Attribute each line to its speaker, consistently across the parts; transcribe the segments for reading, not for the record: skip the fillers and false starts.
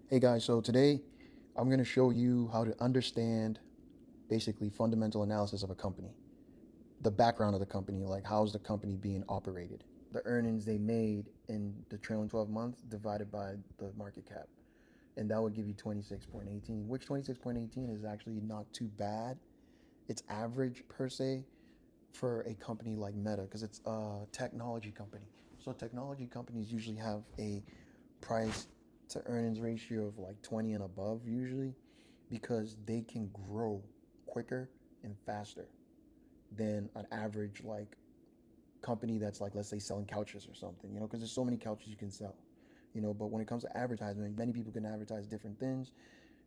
Speaker 1: Hey guys, so today I'm going to show you how to understand basically fundamental analysis of a company, the background of the company, like how's the company being operated, the earnings they made in the trailing 12 months divided by the market cap. And that would give you 26.18, which 26.18 is actually not too bad. It's average per se for a company like Meta because it's a technology company. So technology companies usually have a price to earnings ratio of like 20 and above usually because they can grow quicker and faster than an average like company that's like, let's say, selling couches or something, because there's so many couches you can sell, but when it comes to advertisement, many people can advertise different things.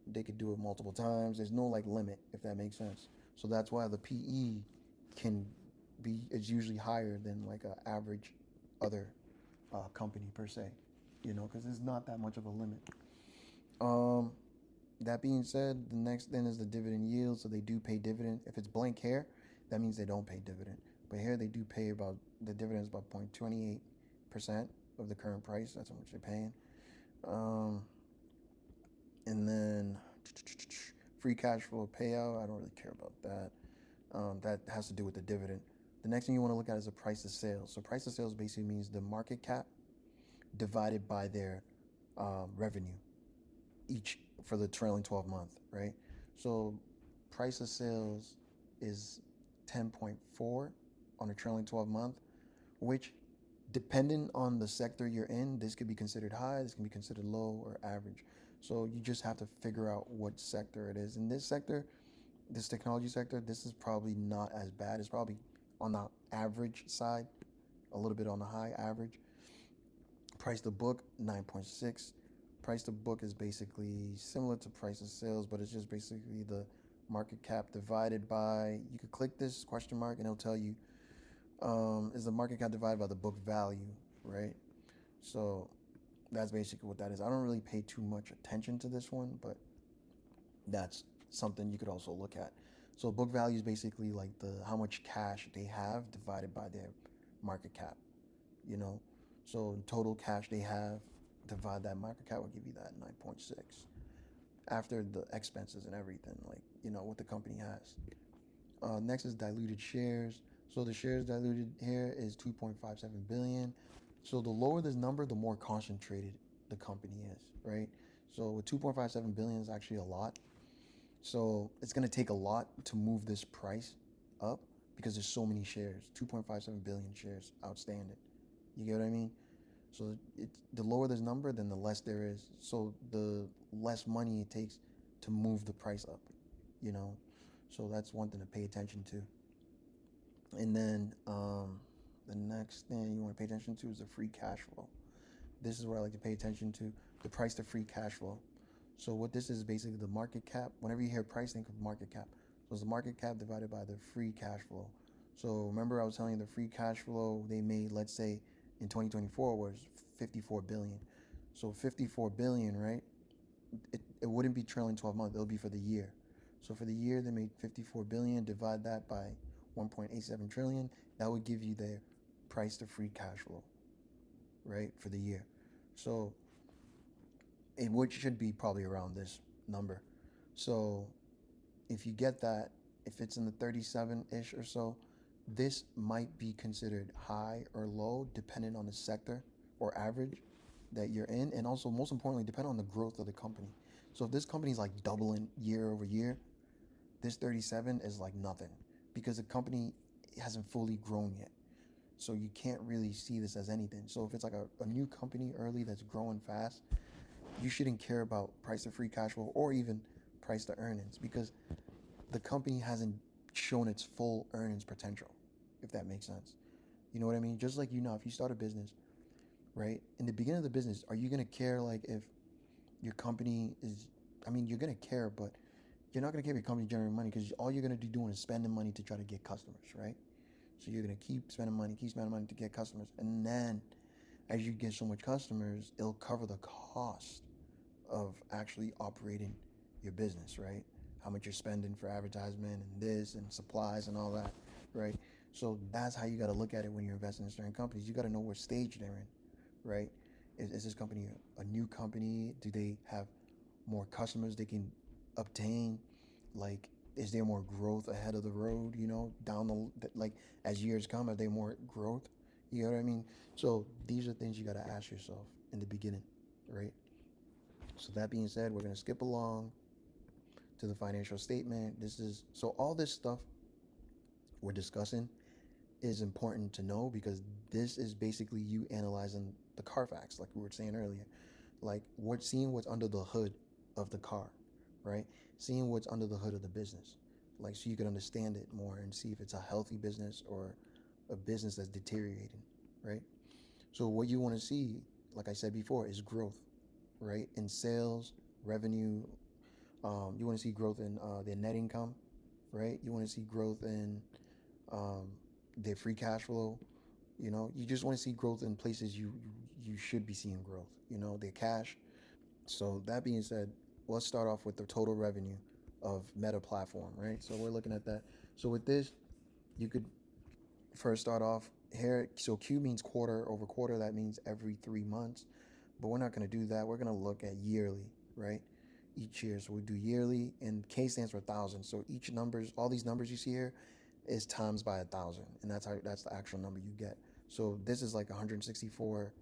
Speaker 1: They could do it multiple times. There's no like limit, if that makes sense. So that's why the PE can be is usually higher than like an average other company per se, because there's not that much of a limit. Um, that being said, the next thing is the dividend yield. So they do pay dividend. If it's blank here, that means they don't pay dividend. But here they do pay about the dividend is about 0.28% of the current price. That's how much they're paying. Um, and then free cash flow payout. I don't really care about that. That has to do with the dividend. The next thing you want to look at is the price of sales. So price of sales basically means the market cap divided by their revenue each for the trailing 12 month, right? So price of sales is 10.4 on a trailing 12 month, which depending on the sector you're in, this could be considered high, this can be considered low or average. So you just have to figure out what sector it is. In this sector, this technology sector, this is probably not as bad. It's probably on the average side, a little bit on the high average. Price to book 9.6. Price to book is basically similar to price of sales, but it's just basically the market cap divided by. You could click this question mark and it'll tell you is the market cap divided by the book value, right? So that's basically what that is. I don't really pay too much attention to this one, but that's something you could also look at. So book value is basically like the how much cash they have divided by their market cap, you know. So total cash they have, divide that market cap will give you that 9.6 after the expenses and everything, like what the company has. Next is diluted shares. So the shares diluted here is 2.57 billion. So the lower this number, the more concentrated the company is, right? So with 2.57 billion is actually a lot. So it's gonna take a lot to move this price up because there's so many shares, 2.57 billion shares outstanding. You get what I mean? So the lower this number, then the less there is. So the less money it takes to move the price up, you know. So that's one thing to pay attention to. And then the next thing you want to pay attention to is the free cash flow. This is where I like to pay attention to the price to free cash flow. So what this is basically the market cap. Whenever you hear price, think of market cap. So it's the market cap divided by the free cash flow. So remember I was telling you the free cash flow they made, let's say in 2024 was 54 billion. So 54 billion, right? It wouldn't be trailing 12 months. It'll be for the year. So for the year they made 54 billion. Divide that by 1.87 trillion. That would give you their price to free cash flow, right, for the year. So it would should be probably around this number. So if you get that, if it's in the 37-ish or so, this might be considered high or low depending on the sector or average that you're in, and also most importantly depend on the growth of the company. So if this company is like doubling year over year, this 37 is like nothing because the company hasn't fully grown yet. So you can't really see this as anything. So if it's like a new company early that's growing fast, you shouldn't care about price to free cash flow or even price to earnings because the company hasn't shown its full earnings potential, if that makes sense. You know what I mean? Just like if you start a business, right? In the beginning of the business, are you gonna care like if your company is? I mean, you're gonna care, but you're not gonna care if your company generating money because all you're gonna be doing is spending money to try to get customers, right? So you're gonna keep spending money to get customers, and then as you get so much customers, it'll cover the cost of actually operating your business, right? How much you're spending for advertisement and this and supplies and all that, right? So that's how you got to look at it when you're investing in certain companies. You got to know what stage they're in, right? Is this company a new company? Do they have more customers they can obtain, like is there more growth ahead of the road, down like as years come, are there more growth, you know what I mean? So these are things you got to ask yourself in the beginning, right? So that being said, we're going to skip along to the financial statement. This is so all this stuff we're discussing is important to know because this is basically you analyzing the Carfax, like we were saying earlier, like seeing what's under the hood of the car, right? Seeing what's under the hood of the business, like so you can understand it more and see if it's a healthy business or a business that's deteriorating, right? So what you want to see, like I said before, is growth, right? In sales, revenue. You want to see growth in their net income, right? You want to see growth in um, their free cash flow. You just want to see growth in places you should be seeing growth. Their cash. So that being said, let's start off with the total revenue of Meta platform, right? So we're looking at that. So with this, you could first start off here. So Q means quarter over quarter. That means every 3 months. But we're not going to do that. We're going to look at yearly, right? Each year. So we do yearly, and K stands for 1,000. So all these numbers you see here, is times by 1,000, and that's the actual number you get. So this is like 164.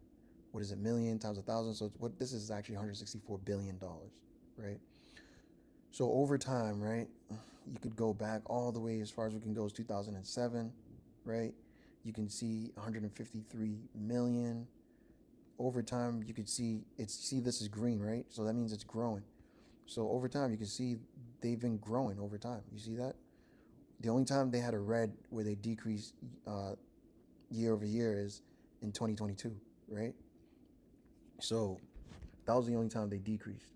Speaker 1: What is it? Million times 1,000. So what this is actually 164 billion dollars, right? So over time, right, you could go back all the way as far as we can go is 2007, right? You can see 153 million. Over time, you could see this is green, right? So that means it's growing. So over time, you can see they've been growing over time. You see that? The only time they had a red where they decreased year over year is in 2022, right? So that was the only time they decreased.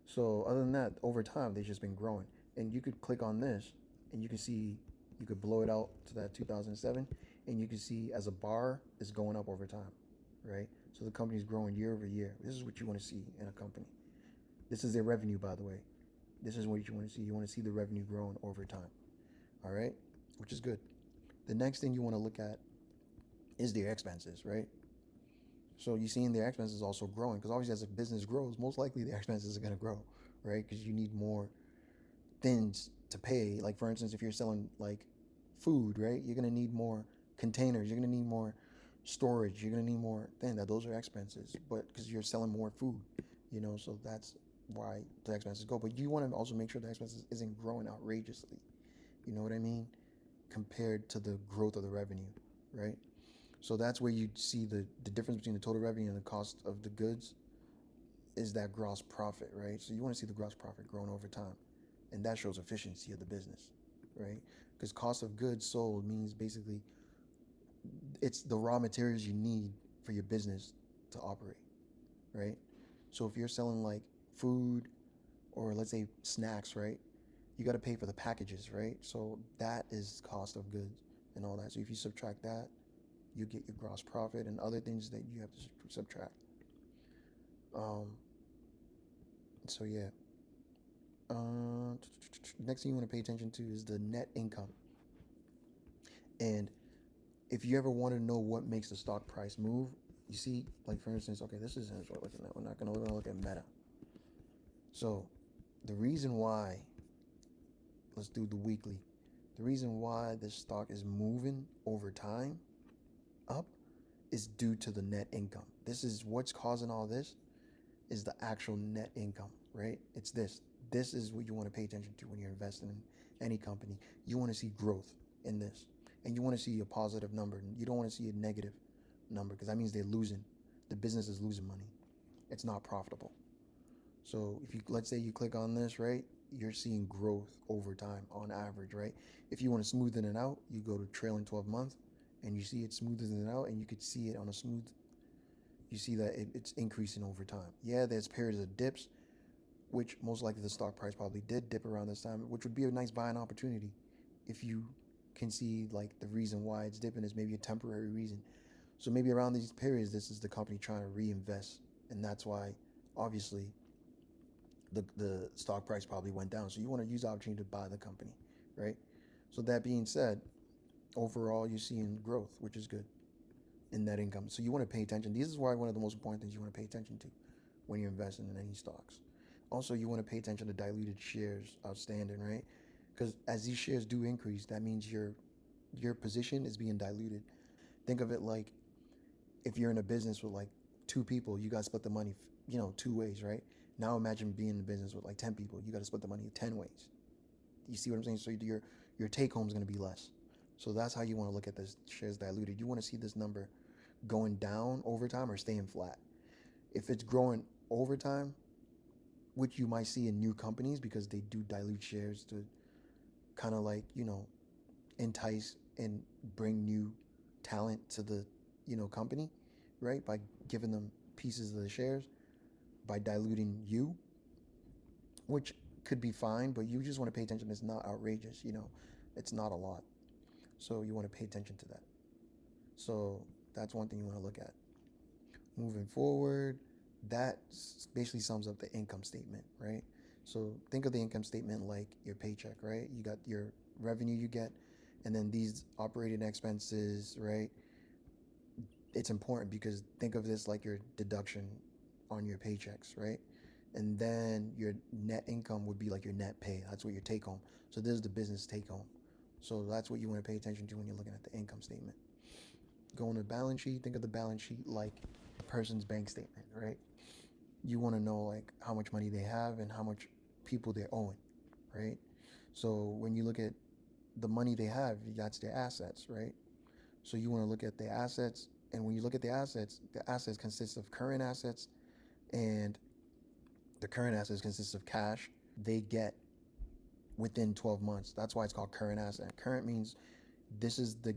Speaker 1: So other than that, over time they've just been growing. And you could click on this, and you can see you could blow it out to that 2007, and you can see as a bar is going up over time, right? So the company's growing year over year. This is what you want to see in a company. This is their revenue, by the way. This is what you want to see. You want to see the revenue growing over time, all right? Which is good. The next thing you want to look at is their expenses, right? So you're seeing their expenses also growing because obviously as a business grows, most likely their expenses are going to grow, right? Because you need more things to pay. Like for instance, if you're selling like food, right, you're going to need more containers. You're going to need more storage. You're going to need more things. Those are expenses, but because you're selling more food, so that's why the expenses go. But you want to also make sure the expenses isn't growing outrageously. You know what I mean? Compared to the growth of the revenue, right? So that's where you see the difference between the total revenue and the cost of the goods is that gross profit, right? So you want to see the gross profit growing over time. And that shows efficiency of the business, right? Because cost of goods sold means basically it's the raw materials you need for your business to operate, right? So if you're selling like food or let's say snacks, right? You got to pay for the packages, right? So that is cost of goods and all that. So if you subtract that, you get your gross profit and other things that you have to subtract. Um, so yeah. Next thing you want to pay attention to is the net income. And if you ever want to know what makes the stock price move, you see, like for instance, okay, this is what we're looking at. We're not going to look at Meta. So the reason why, let's do the weekly. The reason why this stock is moving over time up is due to the net income. This is what's causing all this is the actual net income, right? It's this. This is what you want to pay attention to when you're investing in any company. You want to see growth in this, and you want to see a positive number. You don't want to see a negative number because that means they're losing. The business is losing money. It's not profitable. So if let's say you click on this, right, you're seeing growth over time on average, right? If you want to smoothen it out, you go to trailing 12 months and you see it smoothing it out, and you could see it on a smooth, you see that it's increasing over time. Yeah, there's periods of dips, which most likely the stock price probably did dip around this time, which would be a nice buying opportunity if you can see like the reason why it's dipping is maybe a temporary reason. So maybe around these periods, this is the company trying to reinvest, and that's why obviously the stock price probably went down. So you want to use the opportunity to buy the company, right? So that being said, overall you're seeing growth, which is good in net income. So you want to pay attention. This is why one of the most important things you want to pay attention to when you're investing in any stocks. Also, you want to pay attention to diluted shares outstanding, right? Because as these shares do increase, that means your position is being diluted. Think of it like if you're in a business with like two people, you got to split the money, two ways, right? Now imagine being in a business with like 10 people, you got to split the money 10 ways. You see what I'm saying? So your take home is going to be less. So that's how you want to look at this shares diluted. You want to see this number going down over time or staying flat. If it's growing over time, which you might see in new companies because they do dilute shares to kind of like, entice and bring new talent to the, company, right? By giving them pieces of the shares, by diluting you, which could be fine, but you just want to pay attention. It's not outrageous, it's not a lot. So you want to pay attention to that. So that's one thing you want to look at. Moving forward, that basically sums up the income statement, right? So think of the income statement like your paycheck, right? You got your revenue you get, and then these operating expenses, right? It's important because think of this like your deduction on your paychecks, right? And then your net income would be like your net pay. That's what your take home. So this is the business take home. So that's what you want to pay attention to when you're looking at the income statement. Go on the balance sheet. Think of the balance sheet like a person's bank statement, right? You want to know like how much money they have and how much people they're owing, right? So when you look at the money they have, that's their assets, right? So you want to look at the assets, and when you look at the assets consist of current assets, and the current assets consist of cash they get within 12 months. That's why it's called current asset. Current means this is the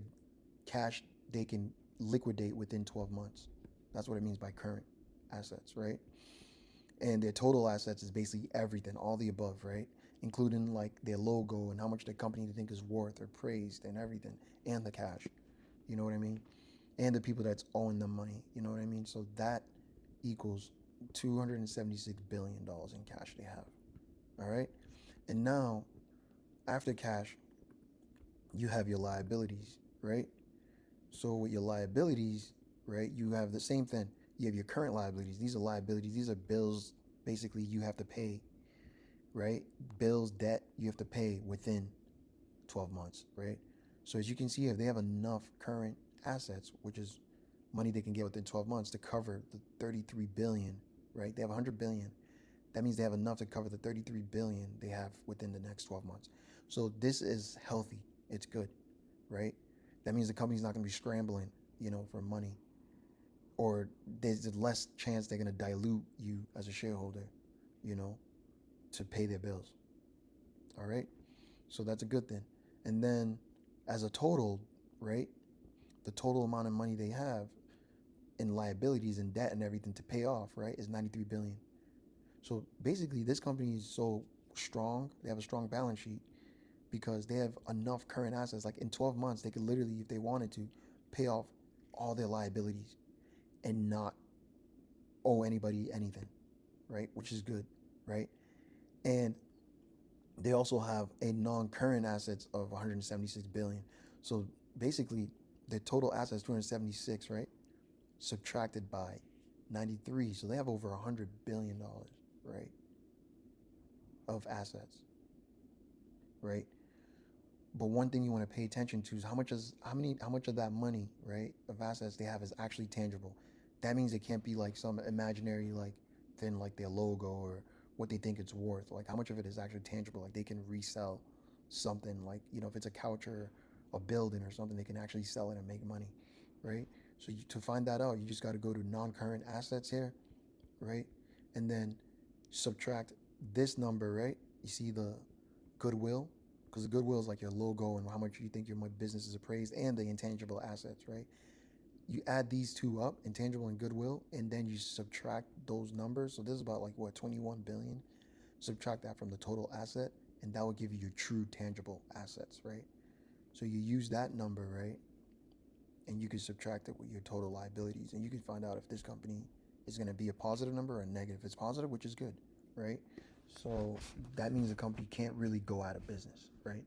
Speaker 1: cash they can liquidate within 12 months. That's what it means by current assets, right? And their total assets is basically everything, all the above, right? Including like their logo and how much the company they think is worth or praised and everything, and the cash. You know what I mean? And the people that's owing them money. You know what I mean? So that equals $276 billion in cash they have. All right? And now, after cash, you have your liabilities, right? So with your liabilities, right, you have the same thing. You have your current liabilities. These are liabilities. These are bills basically you have to pay, right? Bills, debt you have to pay within 12 months, right? So as you can see, if they have enough current assets, which is money they can get within 12 months to cover the 33 billion, right? They have 100 billion. That means they have enough to cover the 33 billion they have within the next 12 months. So this is healthy. It's good, right? That means the company's not going to be scrambling, for money, or there's less chance they're going to dilute you as a shareholder, to pay their bills. All right. So that's a good thing. And then as a total, right, the total amount of money they have in liabilities and debt and everything to pay off, right, is 93 billion. So basically this company is so strong, they have a strong balance sheet because they have enough current assets. Like in 12 months, they could literally, if they wanted to, pay off all their liabilities and not owe anybody anything, right? Which is good, right? And they also have a non-current assets of 176 billion. So basically, their total assets 276, right? Subtracted by 93, so they have over $100 billion, right, of assets, right? But one thing you want to pay attention to is how much of that money, right, of assets they have is actually tangible. That means it can't be like some imaginary like thing like their logo or what they think it's worth. Like how much of it is actually tangible? Like they can resell something, like if it's a couch or a building or something, they can actually sell it and make money, right? So to find that out, you just got to go to non-current assets here, right, and then subtract this number, right? You see the goodwill, because the goodwill is like your logo and how much you think your business is appraised, and the intangible assets, right? You add these two up, intangible and goodwill, and then you subtract those numbers. So this is about like what, 21 billion. Subtract that from the total asset, and that will give you your true tangible assets, right? So you use that number, right, and you can subtract it with your total liabilities, and you can find out if this company is going to be a positive number or a negative. If it's positive, which is good, right? So that means the company can't really go out of business, right?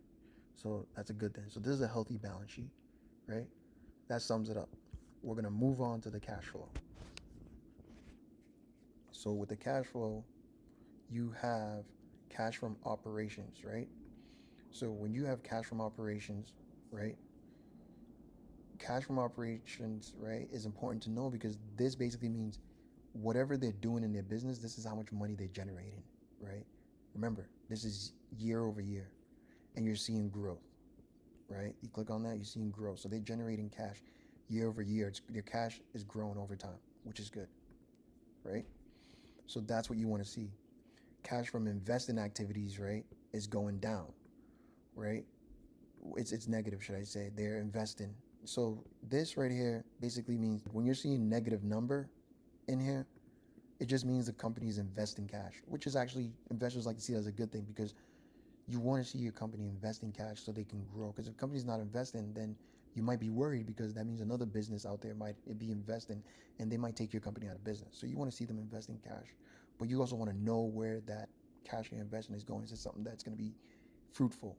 Speaker 1: So that's a good thing. So this is a healthy balance sheet, right? That sums it up. We're going to move on to the cash flow. So with the cash flow, you have cash from operations, right? So when you have cash from operations, right? Cash from operations, right, is important to know because this basically means whatever they're doing in their business, this is how much money they're generating, right? Remember, this is year over year, and you're seeing growth, right? You click on that, you're seeing growth. So they're generating cash year over year. Their cash is growing over time, which is good, right? So that's what you want to see. Cash from investing activities, right, is going down, right? It's negative, should I say? They're investing. So this right here basically means when you're seeing negative number in here, it just means the company is investing cash, which is actually investors like to see it as a good thing because you want to see your company investing cash so they can grow. Because if the company's not investing, then you might be worried because that means another business out there might be investing and they might take your company out of business. So you want to see them investing cash, but you also want to know where that cash you're investing is going. Is it something that's going to be fruitful?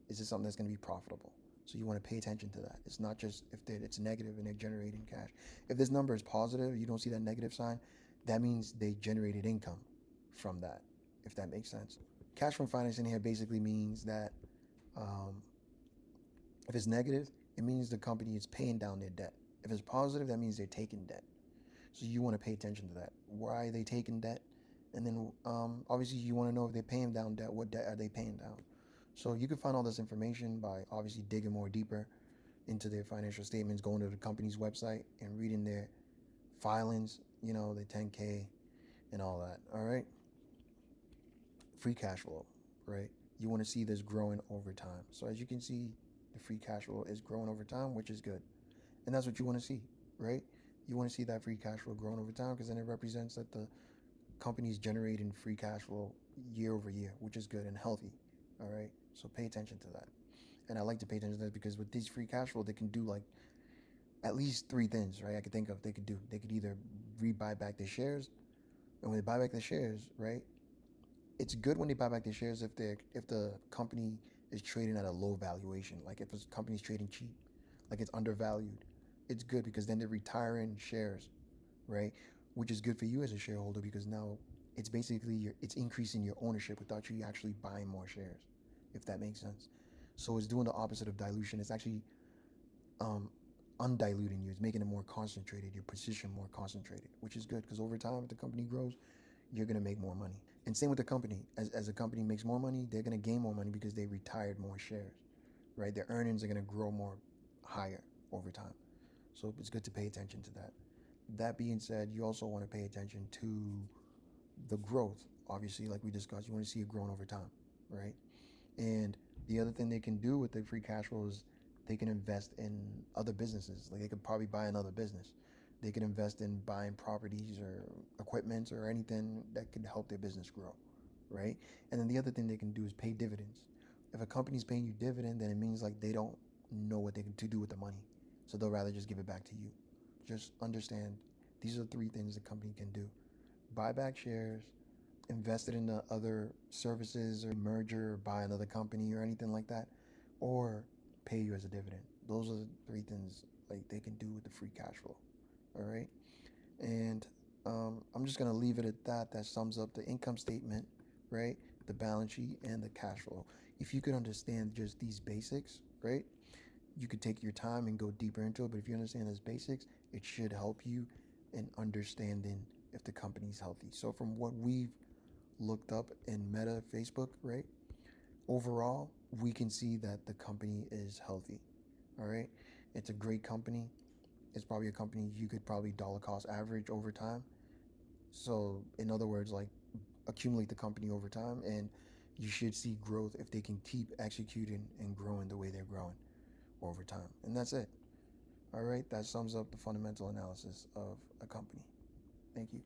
Speaker 1: Is it something that's going to be profitable? So you want to pay attention to that. It's not just if it's negative and they're generating cash. If this number is positive, you don't see that negative sign, that means they generated income from that, if that makes sense. Cash from financing here basically means that um, if it's negative, it means the company is paying down their debt. If it's positive, that means they're taking debt. So you want to pay attention to that. Why are they taking debt? And then obviously you want to know if they're paying down debt, what debt are they paying down? So you can find all this information by obviously digging more deeper into their financial statements, going to the company's website and reading their filings, the 10K and all that. All right. Free cash flow, right? You want to see this growing over time. So as you can see, the free cash flow is growing over time, which is good. And that's what you want to see, right? You want to see that free cash flow growing over time because then it represents that the company's generating free cash flow year over year, which is good and healthy. All right. So pay attention to that. And I like to pay attention to that because with these free cash flow, they can do like at least three things, right? I could think of they could do. They could either buy back their shares, and when they buy back their shares, right? It's good when they buy back their shares if the company is trading at a low valuation, like if a company's trading cheap, like it's undervalued. It's good because then they're retiring shares, right? Which is good for you as a shareholder because now it's basically it's increasing your ownership without you actually buying more shares, if that makes sense. So it's doing the opposite of dilution. It's actually um, undiluting you. It's making it more concentrated, your position more concentrated, which is good because over time, if the company grows, you're going to make more money. And same with the company. As a company makes more money, they're going to gain more money because they retired more shares, right? Their earnings are going to grow more higher over time. So it's good to pay attention to that. That being said, you also want to pay attention to the growth. Obviously, like we discussed, you want to see it growing over time, right? And the other thing they can do with their free cash flow is they can invest in other businesses. Like they could probably buy another business. They could invest in buying properties or equipment or anything that could help their business grow, right? And then the other thing they can do is pay dividends. If a company's paying you dividend, then it means like they don't know what they can to do with the money, so they'll rather just give it back to you. Just understand these are three things the company can do: buy back shares, invested in the other services or merger or buy another company or anything like that, or pay you as a dividend. Those are the three things like they can do with the free cash flow. All right. And I'm just going to leave it at that. That sums up the income statement, right? The balance sheet and the cash flow. If you could understand just these basics, right? You could take your time and go deeper into it. But if you understand those basics, it should help you in understanding if the company's healthy. So from what we've looked up in Meta, Facebook, right? Overall, we can see that the company is healthy. All right. It's a great company. It's probably a company you could probably dollar cost average over time. So, in other words, like accumulate the company over time, and you should see growth if they can keep executing and growing the way they're growing over time. And that's it. All right. That sums up the fundamental analysis of a company. Thank you.